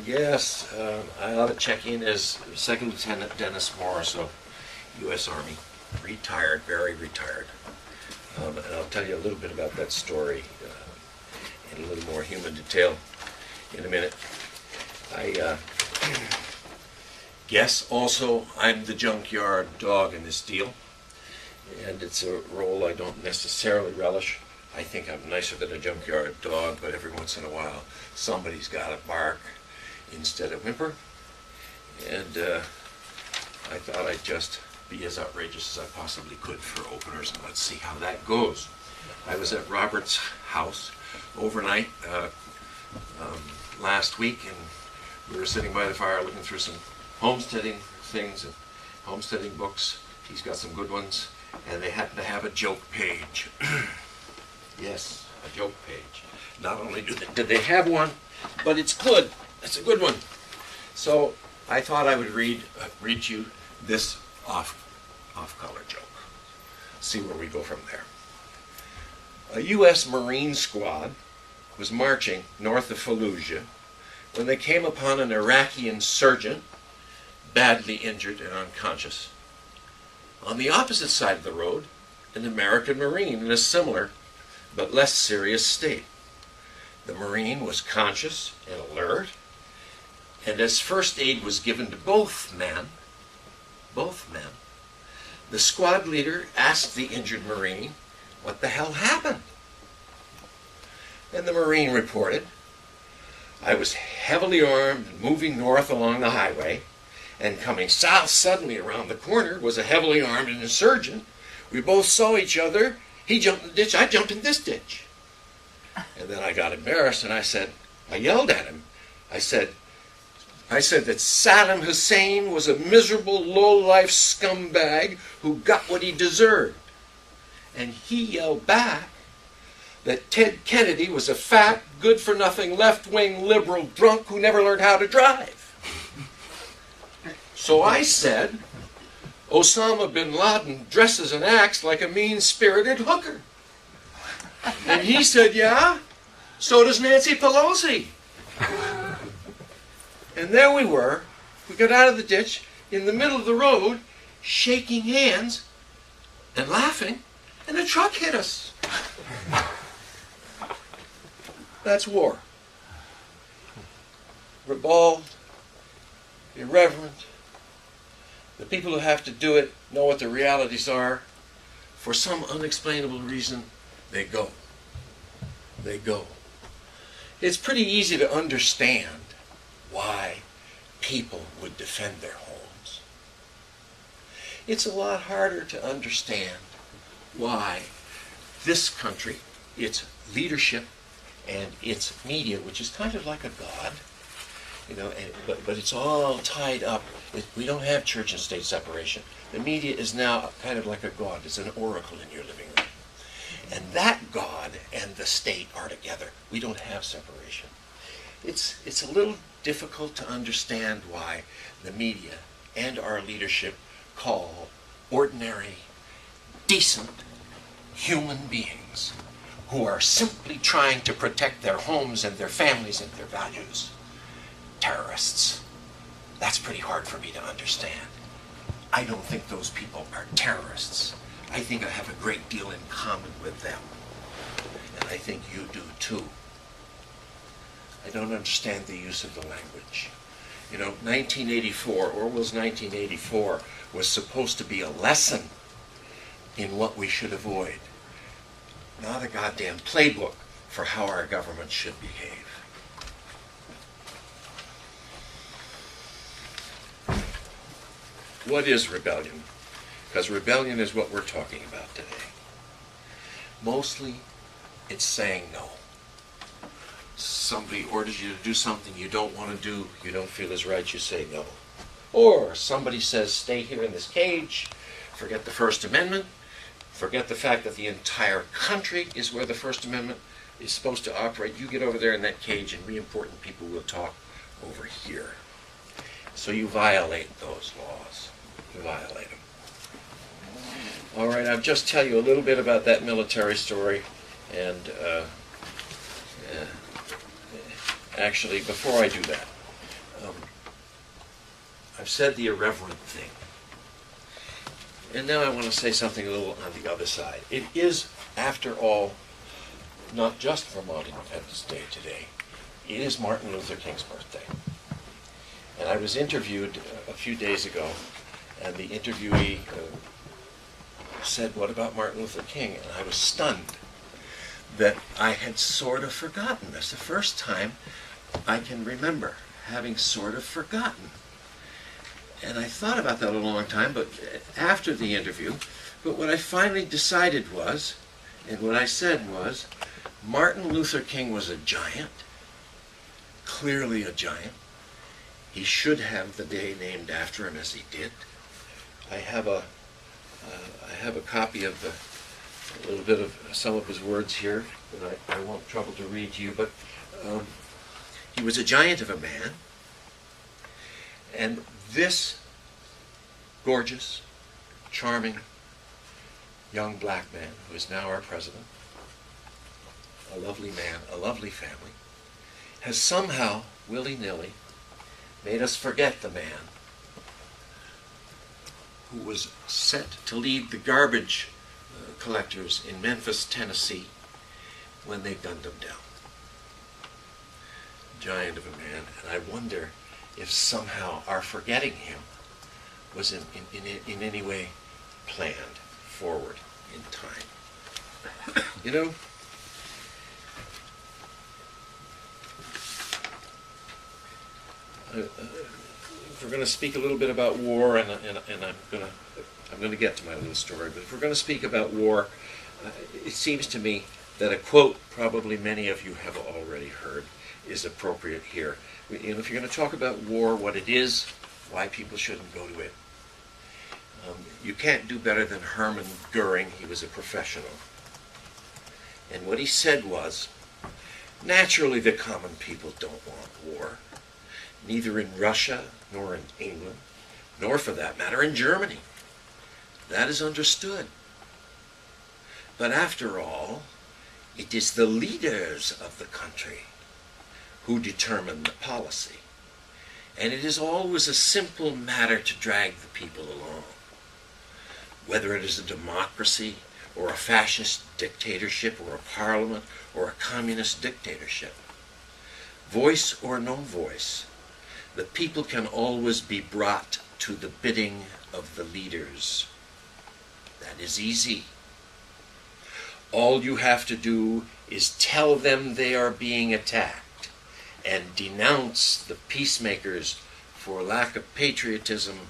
Yes, I ought to check in as Second Lieutenant Dennis Morrisseau, U.S. Army, retired, very retired. And I'll tell you a little bit about that story in a little more human detail in a minute. I guess also I'm the junkyard dog in this deal, and it's a role I don't necessarily relish. I think I'm nicer than a junkyard dog, but every once in a while somebody's got to bark instead of whimper, and I thought I'd just be as outrageous as I possibly could for openers, and let's see how that goes. I was at Robert's house overnight last week, and we were sitting by the fire looking through some homesteading things and homesteading books. He's got some good ones, and they happen to have a joke page. Yes, a joke page. Not only did they have one, but it's good. It's a good one. So I thought I would read you this off-color joke. See where we go from there. A U.S. Marine squad was marching north of Fallujah when they came upon an Iraqi insurgent badly injured and unconscious. On the opposite side of the road, an American Marine in a similar but less serious state. The Marine was conscious and alert, and as first aid was given to both men, the squad leader asked the injured Marine what the hell happened. And the Marine reported, "I was heavily armed and moving north along the highway, and coming south suddenly around the corner was a heavily armed insurgent. We both saw each other. He jumped in the ditch, I jumped in this ditch." And then I got embarrassed and I yelled at him. I said that Saddam Hussein was a miserable, low-life scumbag who got what he deserved. And he yelled back that Ted Kennedy was a fat, good-for-nothing, left-wing liberal drunk who never learned how to drive. So I said, Osama bin Laden dresses and acts like a mean-spirited hooker. And he said, yeah, so does Nancy Pelosi. And there we were. We got out of the ditch in the middle of the road, shaking hands and laughing, and a truck hit us. That's war. Ribald, irreverent. The people who have to do it know what the realities are. For some unexplainable reason, they go. They go. It's pretty easy to understand why people would defend their homes. It's a lot harder to understand why this country, its leadership, and its media, which is kind of like a god, but it's all tied up. We don't have church and state separation. The media is now kind of like a god. It's an oracle in your living room. And that God and the state are together. We don't have separation. It's a little difficult to understand why the media and our leadership call ordinary, decent human beings who are simply trying to protect their homes and their families and their values terrorists. That's pretty hard for me to understand. I don't think those people are terrorists. I think I have a great deal in common with them. And I think you do too. I don't understand the use of the language. 1984, Orwell's 1984, was supposed to be a lesson in what we should avoid, not a goddamn playbook for how our government should behave. What is rebellion? Because rebellion is what we're talking about today. Mostly, it's saying no. Somebody orders you to do something you don't want to do, you don't feel is right, you say no. Or somebody says, stay here in this cage, forget the First Amendment, forget the fact that the entire country is where the First Amendment is supposed to operate. You get over there in that cage and we important people will talk over here. So you violate those laws. You violate them. All right, I'll just tell you a little bit about that military story, and actually, before I do that, I've said the irreverent thing. And now I want to say something a little on the other side. It is, after all, not just Vermont Independence Day today. It is Martin Luther King's birthday. And I was interviewed a few days ago, and the interviewee said, "What about Martin Luther King?" And I was stunned that I had sort of forgotten. That's the first time I can remember having sort of forgotten. And I thought about that a long time, but after the interview, but what I finally decided was, and what I said was, Martin Luther King was a giant, clearly a giant. He should have the day named after him, as he did. I have a copy of a little bit of some of his words here that I won't trouble to read to you, but he was a giant of a man, and this gorgeous, charming, young black man, who is now our president, a lovely man, a lovely family, has somehow, willy-nilly, made us forget the man who was set to lead the garbage collectors in Memphis, Tennessee, when they gunned him down. Giant of a man, and I wonder if somehow our forgetting him was in any way planned forward in time. You know, if we're going to speak a little bit about war, and I'm going to get to my little story, but if we're going to speak about war, it seems to me that a quote probably many of you have already heard is appropriate here. You know, if you're going to talk about war, what it is, why people shouldn't go to it, you can't do better than Hermann Goering. He was a professional. And what he said was, naturally the common people don't want war, neither in Russia, nor in England, nor for that matter in Germany. That is understood. But after all, it is the leaders of the country who determine the policy. And it is always a simple matter to drag the people along. Whether it is a democracy, or a fascist dictatorship, or a parliament, or a communist dictatorship. Voice or no voice, the people can always be brought to the bidding of the leaders. That is easy. All you have to do is tell them they are being attacked and denounce the peacemakers for lack of patriotism